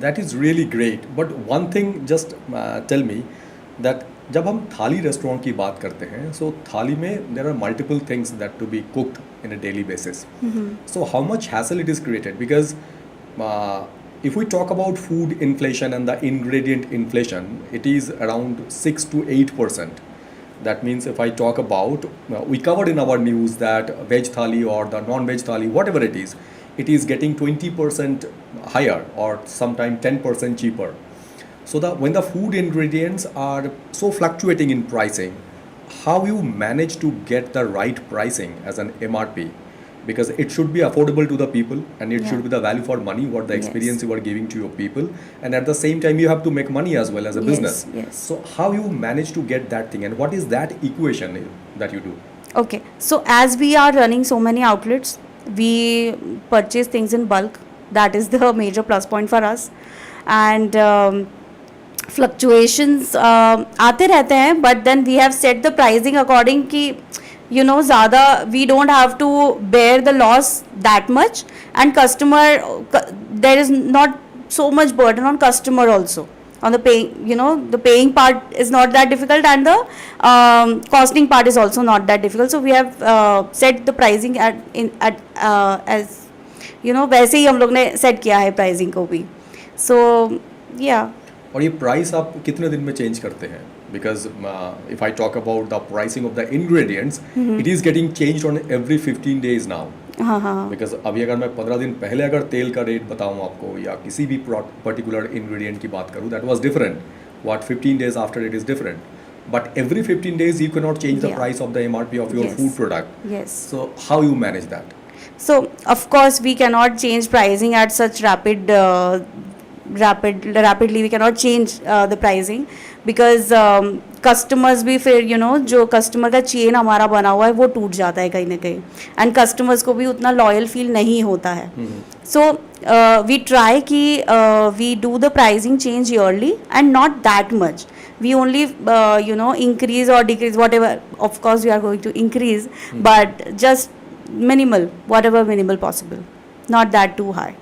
That is really great. But one thing, just tell me that जब हम थाली restaurant की बात करते हैं, so थाली में there are multiple things that to be cooked in a daily basis. So how much hassle it is created? Because if we talk about food inflation and the ingredient inflation, it is around 6 to 8%. That means if I talk about, we covered in our news that veg thali or the non-veg thali, whatever it is getting 20% higher or sometime 10% cheaper. So when the food ingredients are so fluctuating in pricing, how you manage to get the right pricing as an MRP? Because it should be affordable to the people and it should be the value for money, what the experience you are giving to your people, and at the same time you have to make money as well as a business. So how you manage to get that thing, and what is that equation that you do? Okay, so as we are running so many outlets, we purchase things in bulk. That is the major plus point for us. And fluctuations आते रहते हैं, but then we have set the pricing according कि ज़्यादा we don't have to bear the loss that much, and customer, there is not so much burden on customer also. On the paying, the paying part is not that difficult, and the costing part is also not that difficult. So we have set the pricing as वैसे ही हम लोग ने set किया है pricing को भी. सो या और ये प्राइस आप कितने दिन में चेंज करते हैं? Because if I talk about the pricing of the ingredients, it is getting changed on every 15 days now. Because अभी अगर मैं 15 दिन पहले अगर तेल का रेट बताऊँ आपको या किसी भी पर्टिकुलर इंग्रेडिएंट की बात करूँ, that was different. What 15 days after it is different. But every 15 days you cannot change the price of the MRP of your food product. Yes. So how you manage that? So of course we cannot change pricing at such rapidly we cannot change the pricing, because customers भी फिर जो customer का chain हमारा बना हुआ है वो टूट जाता है कहीं ना कहीं, एंड कस्टमर्स को भी उतना लॉयल फील नहीं होता है. सो वी ट्राई कि we do the pricing change yearly and not that much. We only increase or decrease whatever, of course we are going to increase, but just minimal, whatever minimal possible, not that too high.